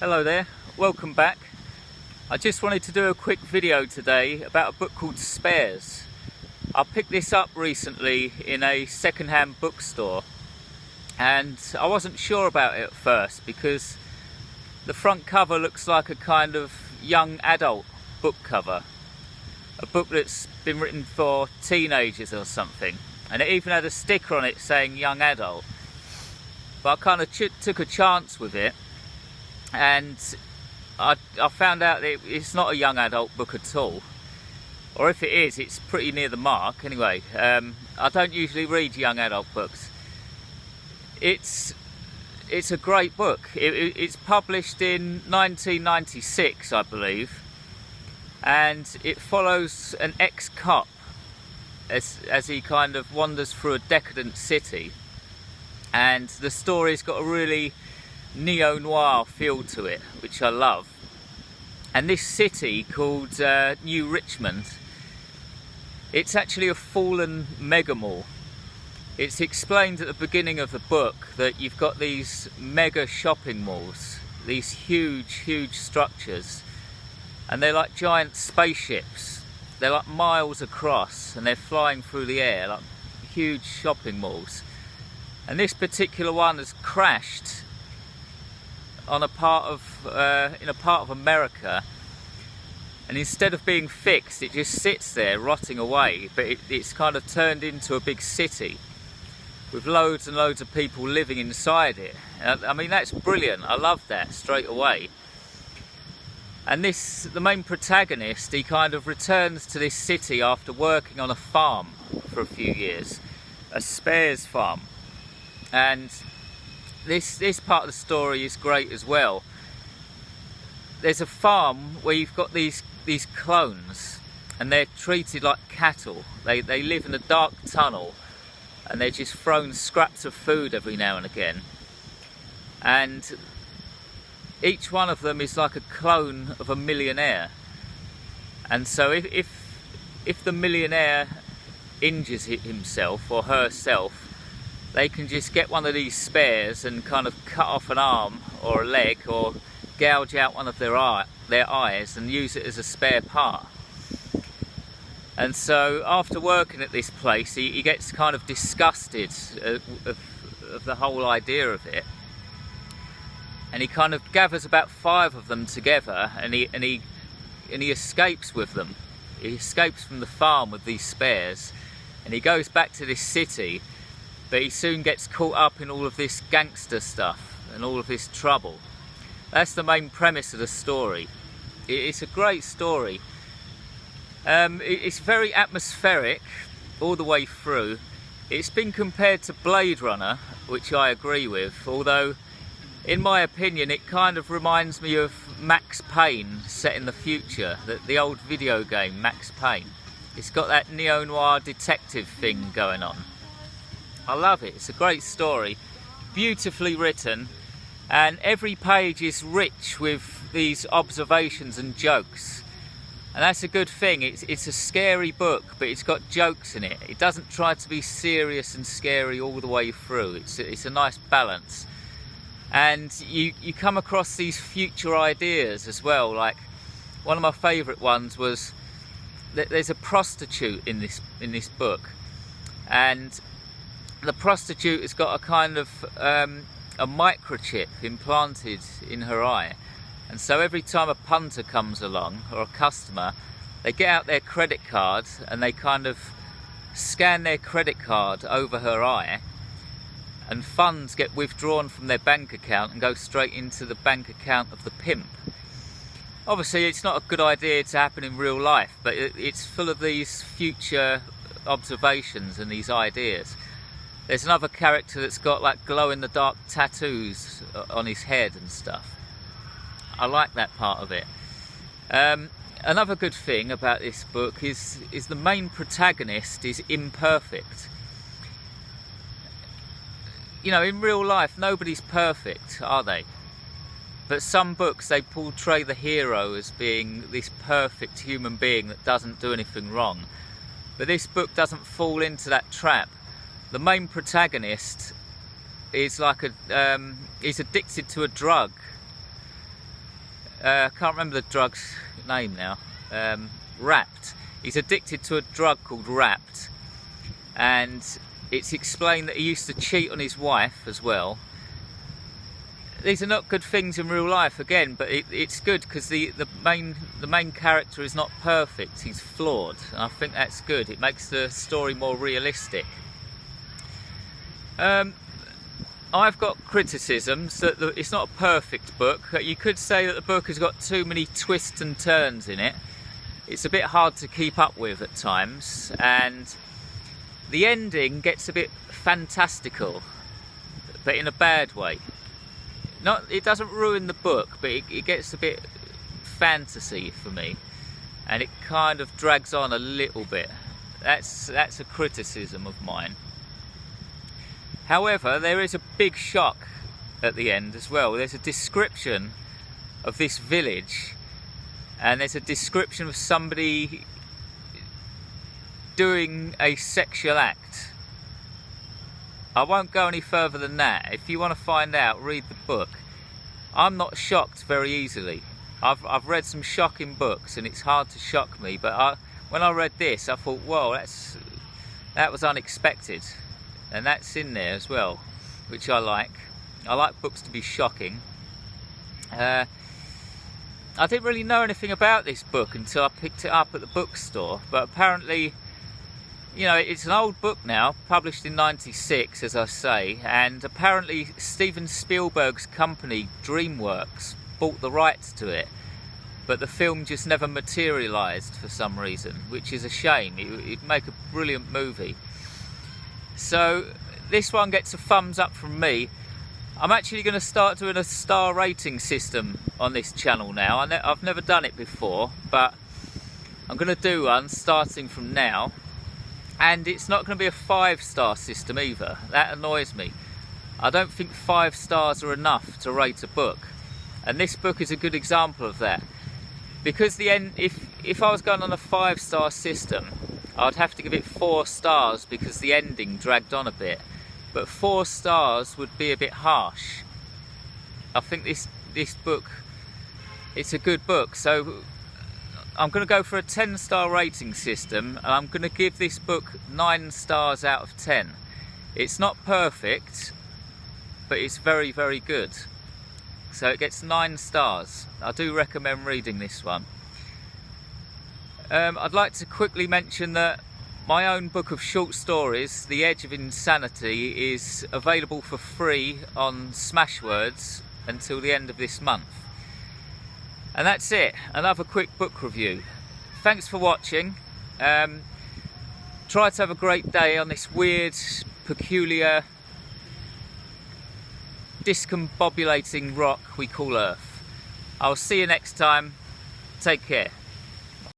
Hello there, welcome back. I just wanted to do a quick video today about a book called Spares. I picked this up recently in a second-hand bookstore and I wasn't sure about it at first because the front cover looks like a kind of young adult book cover. A book that's been written for teenagers or something, and it even had a sticker on it saying young adult. But I kind of took a chance with it, and I found out that it's not a young adult book at all, or if it is, it's pretty near the mark. Anyway, I don't usually read young adult books. It's a great book. It's published in 1996, I believe, and it follows an ex-cop as he kind of wanders through a decadent city, and the story's got a really neo-noir feel to it, which I love. And this city called New Richmond, it's actually a fallen mega mall. It's explained at the beginning of the book that you've got these mega shopping malls, these huge structures, and they're like giant spaceships. They're like miles across and they're flying through the air like huge shopping malls. And this particular one has crashed on in a part of America, and instead of being fixed, it just sits there rotting away, but it's kind of turned into a big city with loads and loads of people living inside it. I mean, that's brilliant. I love that straight away. And the main protagonist, he kind of returns to this city after working on a farm for a few years, a spares farm. And this part of the story is great as well. There's a farm where you've got these clones, and they're treated like cattle. They live in a dark tunnel, and they're just thrown scraps of food every now and again. And each one of them is like a clone of a millionaire. And so if the millionaire injures himself or herself, they can just get one of these spares and kind of cut off an arm or a leg, or gouge out one of their eyes and use it as a spare part. And so after working at this place, he gets kind of disgusted of the whole idea of it, and he kind of gathers about 5 of them together, and he escapes with them. He escapes from the farm with these spares, and he goes back to this city. But he soon gets caught up in all of this gangster stuff and all of this trouble. That's the main premise of the story. It's a great story. It's very atmospheric all the way through. It's been compared to Blade Runner, which I agree with, although in my opinion it kind of reminds me of Max Payne set in the future, the old video game Max Payne. It's got that neo-noir detective thing going on. I love it. It's a great story, beautifully written, and every page is rich with these observations and jokes, and that's a good thing. It's a scary book, but it's got jokes in it. It doesn't try to be serious and scary all the way through. It's a nice balance, and you come across these future ideas as well. Like, one of my favourite ones was that there's a prostitute in this book, and the prostitute has got a kind of a microchip implanted in her eye, and so every time a punter comes along, or a customer, they get out their credit card and they kind of scan their credit card over her eye, and funds get withdrawn from their bank account and go straight into the bank account of the pimp. Obviously it's not a good idea to happen in real life, but it's full of these future observations and these ideas. There's another character that's got like glow-in-the-dark tattoos on his head and stuff. I like that part of it. Another good thing about this book is the main protagonist is imperfect. You know, in real life, nobody's perfect, are they? But some books, they portray the hero as being this perfect human being that doesn't do anything wrong. But this book doesn't fall into that trap. The main protagonist is like he's addicted to a drug, I can't remember the drug's name now, Wrapped. He's addicted to a drug called Wrapped, and it's explained that he used to cheat on his wife as well. These are not good things in real life again, but it's good because the main character is not perfect, he's flawed, and I think that's good. It makes the story more realistic. I've got criticisms that it's not a perfect book. You could say that the book has got too many twists and turns in it. It's a bit hard to keep up with at times, and the ending gets a bit fantastical, but in a bad way. It doesn't ruin the book, but it gets a bit fantasy for me, and it kind of drags on a little bit. That's a criticism of mine. However, there is a big shock at the end as well. There's a description of this village, and there's a description of somebody doing a sexual act. I won't go any further than that. If you want to find out, read the book. I'm not shocked very easily. I've read some shocking books and it's hard to shock me, but when I read this I thought, whoa, that was unexpected, and that's in there as well, which I like. I like books to be shocking. I didn't really know anything about this book until I picked it up at the bookstore, but apparently, you know, it's an old book now, published in '96, as I say, and apparently Steven Spielberg's company, DreamWorks, bought the rights to it, but the film just never materialised for some reason, which is a shame. It'd make a brilliant movie. So this one gets a thumbs up from me. I'm actually going to start doing a star rating system on this channel now. I've never done it before, but I'm going to do one starting from now. And it's not going to be a 5-star system either. That annoys me. I don't think 5 stars are enough to rate a book, and this book is a good example of that. Because the end, if I was going on a 5-star system, I'd have to give it 4 stars because the ending dragged on a bit. But 4 stars would be a bit harsh. I think this book, it's a good book, so I'm going to go for a 10-star rating system, and I'm going to give this book 9 stars out of 10. It's not perfect, but it's very, very good. So it gets 9 stars. I do recommend reading this one. I'd like to quickly mention that my own book of short stories, The Edge of Insanity, is available for free on Smashwords until the end of this month. And that's it, another quick book review. Thanks for watching. Try to have a great day on this weird, peculiar, discombobulating rock we call Earth. I'll see you next time. Take care.